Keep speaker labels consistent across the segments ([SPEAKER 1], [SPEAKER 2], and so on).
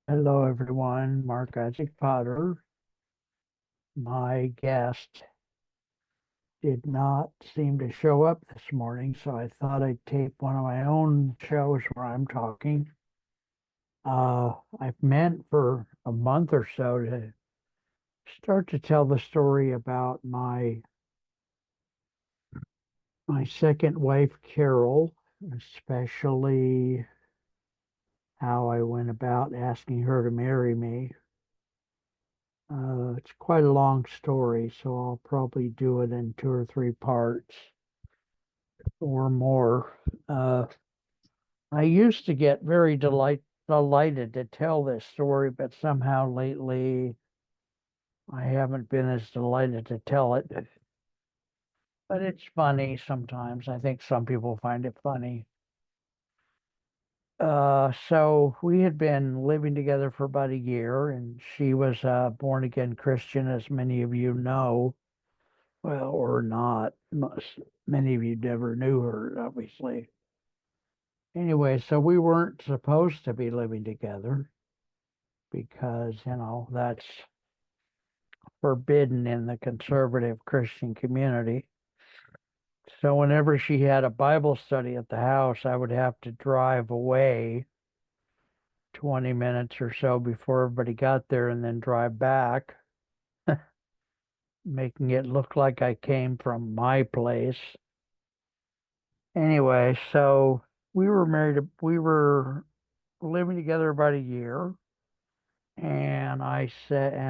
[SPEAKER 1] Hello, everyone. Mark Isaac Potter. My guest did not seem to show up this morning, so I thought I'd tape one of my own shows where I'm talking. I've meant for a month or so to start to tell the story about my second wife, Carol, especially how I went about asking her to marry me. It's quite a long story, so I'll probably do it in two or three parts or more. Uh, I used to get very delighted to tell this story, but somehow lately I haven't been as delighted to tell it. But it's funny sometimes. I think some people find it funny. So we had been living together for about a year, and she was a born again Christian, as many of you know. Well, or not. Many of you never knew her, obviously. Anyway, so we weren't supposed to be living together because, that's forbidden in the conservative Christian community. So whenever she had a Bible study at the house, I would have to drive away 20 minutes or so before everybody got there and then drive back, making it look like I came from my place. Anyway, so we were living together about a year, and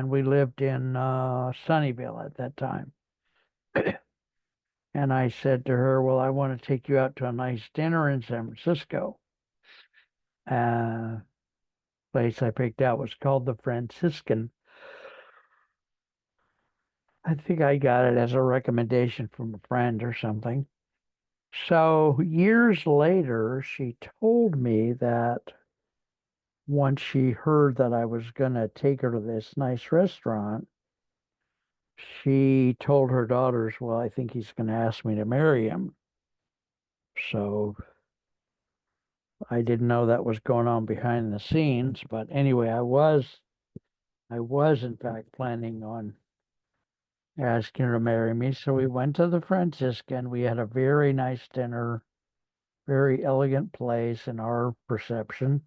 [SPEAKER 1] we lived in Sunnyvale at that time. And I said to her, "Well, I want to take you out to a nice dinner in San Francisco." Uh, Place I picked out was called the Franciscan. I think I got it as a recommendation from a friend or something. So years later, she told me that once she heard that I was going to take her to this nice restaurant, she told her daughters, "Well, I think he's going to ask me to marry him." So I didn't know that was going on behind the scenes, but anyway, I was in fact planning on asking her to marry me. So we went to the Franciscan. We had a very nice dinner, very elegant place in our perception.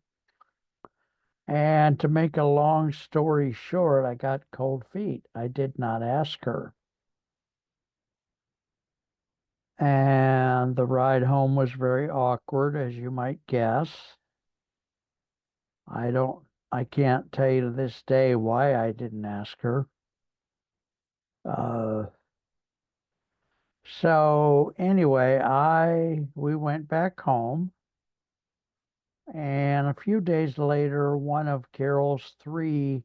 [SPEAKER 1] And to make a long story short, I got cold feet. I did not ask her. And the ride home was very awkward, as you might guess. I can't tell you to this day why I didn't ask her. Uh, so anyway, we went back home, and a few days later, one of Carol's three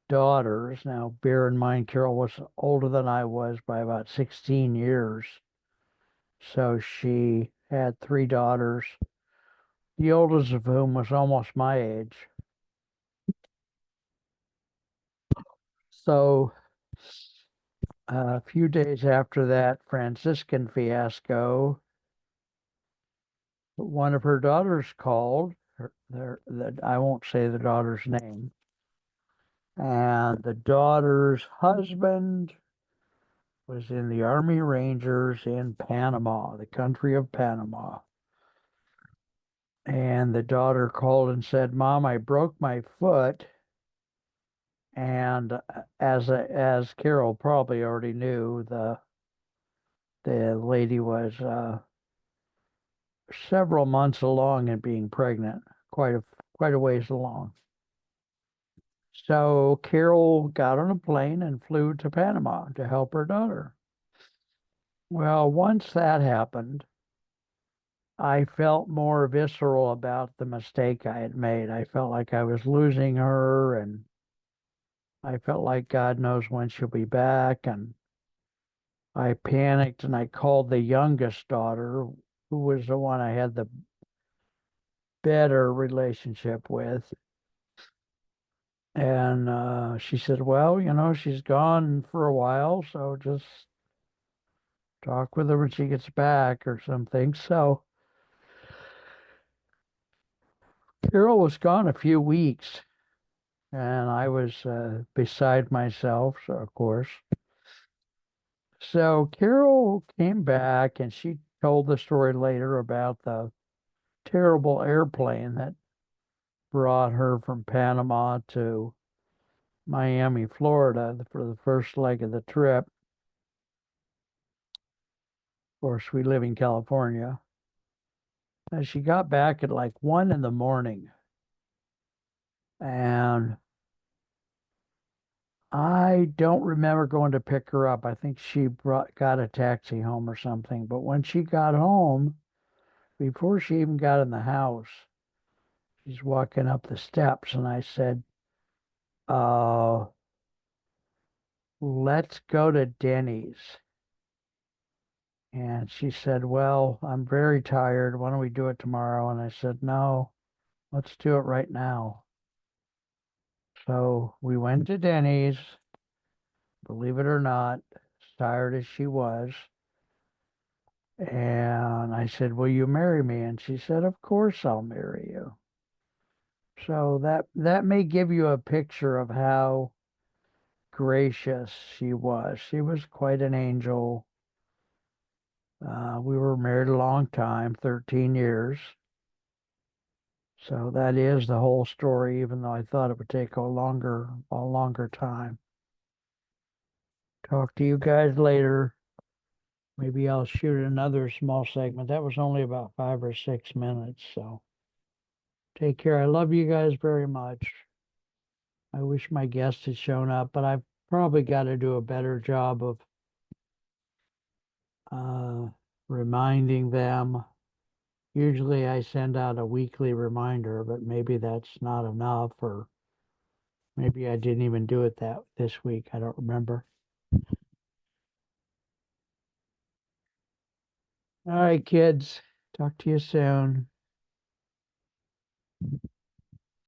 [SPEAKER 1] daughters, now bear in mind Carol was older than I was by about 16 years, so she had three daughters, the oldest of whom was almost my age. So a few days after that Franciscan fiasco, one of her daughters called. I won't say the daughter's name. And the daughter's husband was in the Army Rangers in Panama, the country of Panama. And the daughter called and said, "Mom, I broke my foot." And as Carol probably already knew, the lady was several months along in being pregnant, quite a ways along. So Carol got on a plane and flew to Panama to help her daughter. Well, once that happened, I felt more visceral about the mistake I had made. I felt like I was losing her, and I felt like God knows when she'll be back. And I panicked and I called the youngest daughter, who was the one I had the better relationship with. And she said, "Well, she's gone for a while, so just talk with her when she gets back or something." So Carol was gone a few weeks, and I was beside myself, so of course. So Carol came back and she told the story later about the terrible airplane that brought her from Panama to Miami, Florida for the first leg of the trip. Of course, we live in California. And she got back at like 1 in the morning. And I don't remember going to pick her up. I think she got a taxi home or something. But when she got home, before she even got in the house, she's walking up the steps. And I said, uh, let's go to Denny's. And she said, well, I'm very tired. Why don't we do it tomorrow? And I said, no, let's do it right now. So we went to Denny's, believe it or not, as tired as she was. And I said, will you marry me? And she said, of course I'll marry you. So that may give you a picture of how gracious she was. She was quite an angel. We were married a long time, 13 years. So that is the whole story, even though I thought it would take a longer time. Talk to you guys later. Maybe I'll shoot another small segment. That was only about 5 or 6 minutes. So take care. I love you guys very much. I wish my guest had shown up, but I've probably got to do a better job of uh, reminding them. Usually I send out a weekly reminder, but maybe that's not enough, or maybe I didn't even do it that this week. I don't remember. All right, kids. Talk to you soon.